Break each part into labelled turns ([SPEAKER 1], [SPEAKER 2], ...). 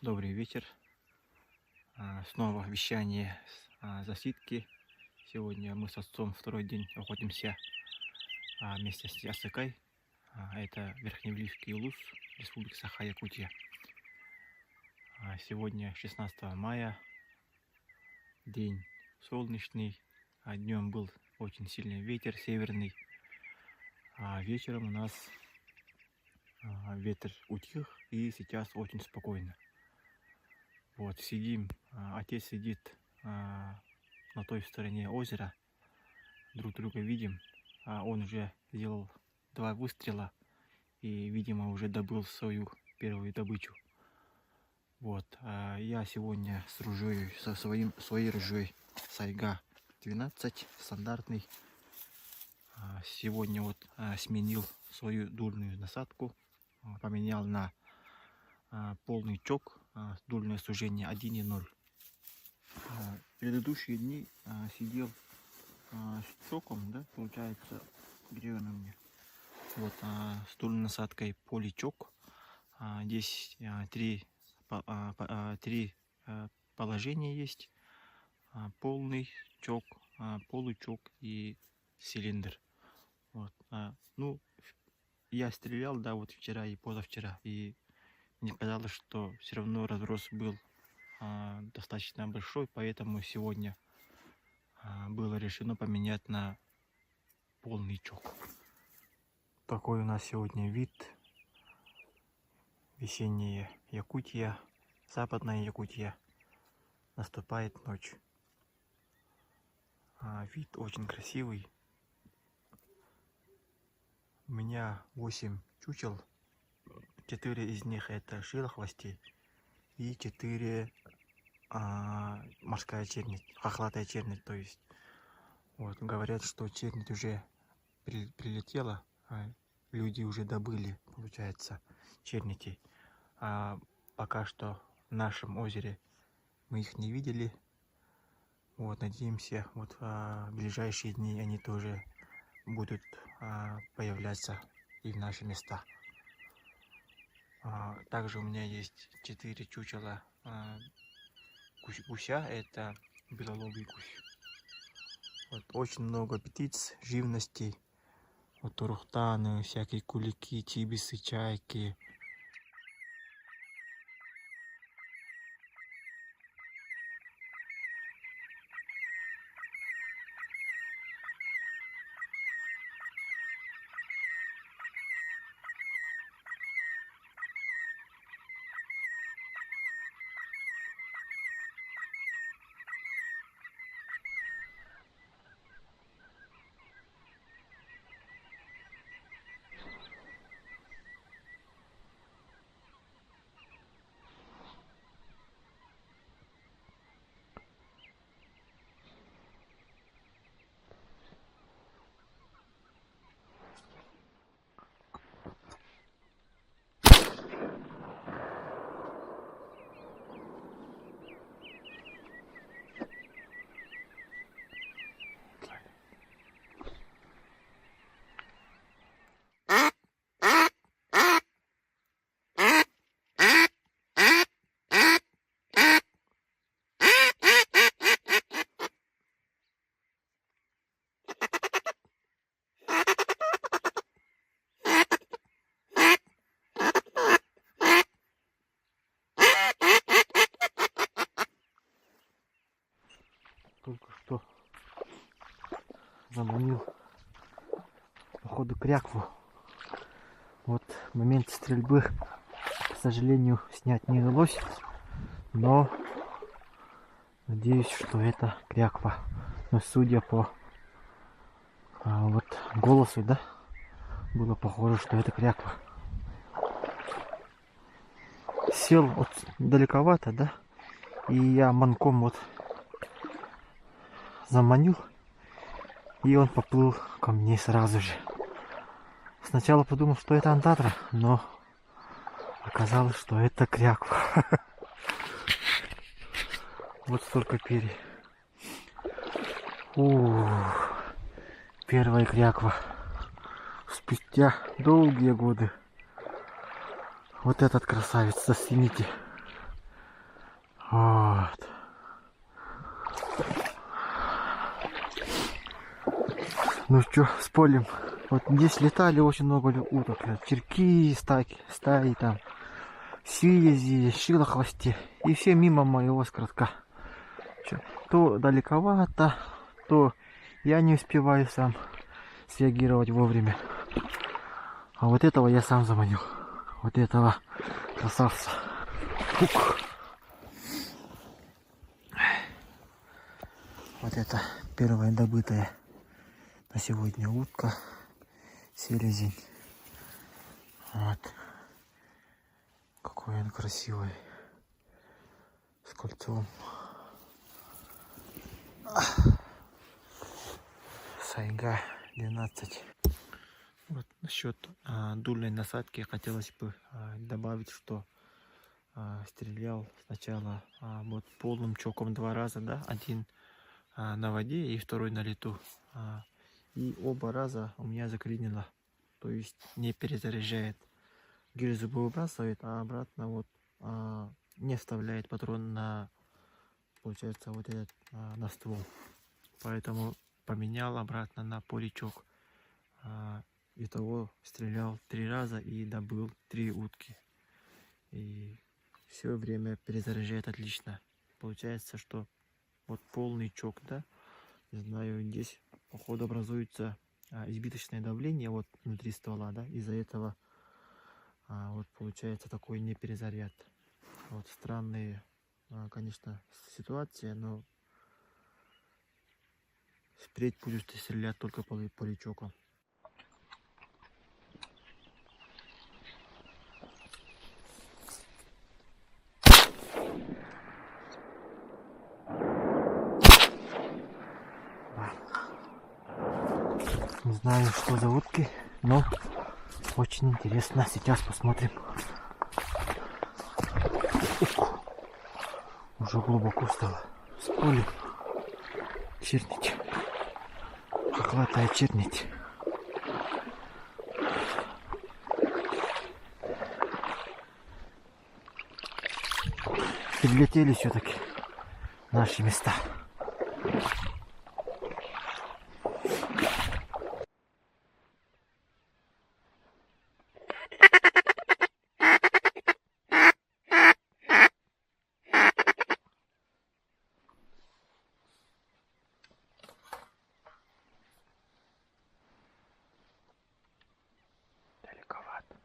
[SPEAKER 1] Добрый вечер. Снова вещание засидки. Сегодня мы с отцом второй день охотимся вместе с Ясыкай. Это Верхневлийский улус, Республика Саха-Якутия. Сегодня 16 мая, день солнечный. Днем был очень сильный ветер северный. Вечером у нас ветер утих, и сейчас очень спокойно. Вот, сидим, отец сидит на той стороне озера, друг друга видим. Он уже сделал 2 выстрела и, видимо, уже добыл свою первую добычу. Вот, я сегодня с ружьей, своей ружьей Сайга 12, стандартный. Сегодня вот сменил свою дульную насадку, поменял на полный чок, дульное сужение 1,0. Предыдущие дни сидел с чоком, да, получается, где он у меня? Вот, с дульной насадкой поличок. Здесь 3 положения есть: полный чок, получок и цилиндр. Вот, ну, я стрелял, да, вот вчера и позавчера, и мне казалось, что все равно разброс был достаточно большой, поэтому сегодня было решено поменять на полный чок. Такой у нас сегодня вид. Весенняя Якутия, западная Якутия. Наступает ночь. Вид очень красивый. У меня 8 чучел. 4 из них это шилохвостей и 4 морская чернить, хохлатая чернить. То есть вот говорят, что чернить уже прилетела, люди уже добыли, получается, чернитей. Пока что в нашем озере мы их не видели. Вот, надеемся, вот в ближайшие дни они тоже будут появляться и в наши места. Также у меня есть 4 чучела гуся, это белолобый гусь. Вот, очень много птиц, живностей, вот урухтаны, всякие кулики, чибисы, чайки. Только что заманил, походу, крякву. Вот момент стрельбы, к сожалению, снять не удалось, но надеюсь, что это кряква. Но судя по вот голосу, да, было похоже, что это кряква. Сел вот далековато, да, и я манком вот заманил, и он поплыл ко мне сразу же. Сначала подумал, что это андатра, но оказалось, что это кряква. Вот столько перьев. Первая кряква спустя долгие годы. Вот этот красавец, зацените. Вот. Ну что, с полем. Вот здесь летали очень много уток. Черки, стаи там, силези, шилохвости. И все мимо моего скоротка. То далековато, то я не успеваю сам среагировать вовремя. А вот этого я сам заманил. Вот этого красавца. Фук. Вот это первая добытая на сегодня утка. Селезень. Вот. Какой он красивый. С кольцом. Сайга 12. Вот насчет дульной насадки хотелось бы добавить, что стрелял сначала вот полным чоком 2 раза, да, один на воде и второй на лету. И оба раза у меня заклинило, то есть не перезаряжает. Гильзу выбрасывает, а обратно вот не вставляет патрон на, получается, вот этот на ствол. Поэтому поменял обратно на поличок. Итого стрелял 3 раза и добыл 3 утки. И все время перезаряжает отлично. Получается, что вот полный чок, да, не знаю, здесь походу образуется избыточное давление вот внутри ствола, да, из-за этого вот получается такой неперезаряд. Вот странные, конечно, ситуация, но впредь буду стрелять только поличоком. Не знаю, что за утки, но очень интересно. Сейчас посмотрим. Уже глубоко стало. С полем чернить. Хохлатая чернить. Прилетели все-таки наши места. Далековато.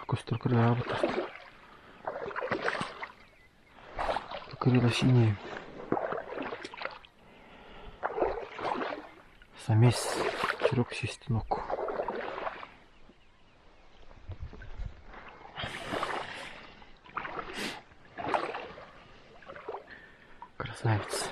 [SPEAKER 1] Костер крыла крыло синие. Самец широкий стенок. Красавец.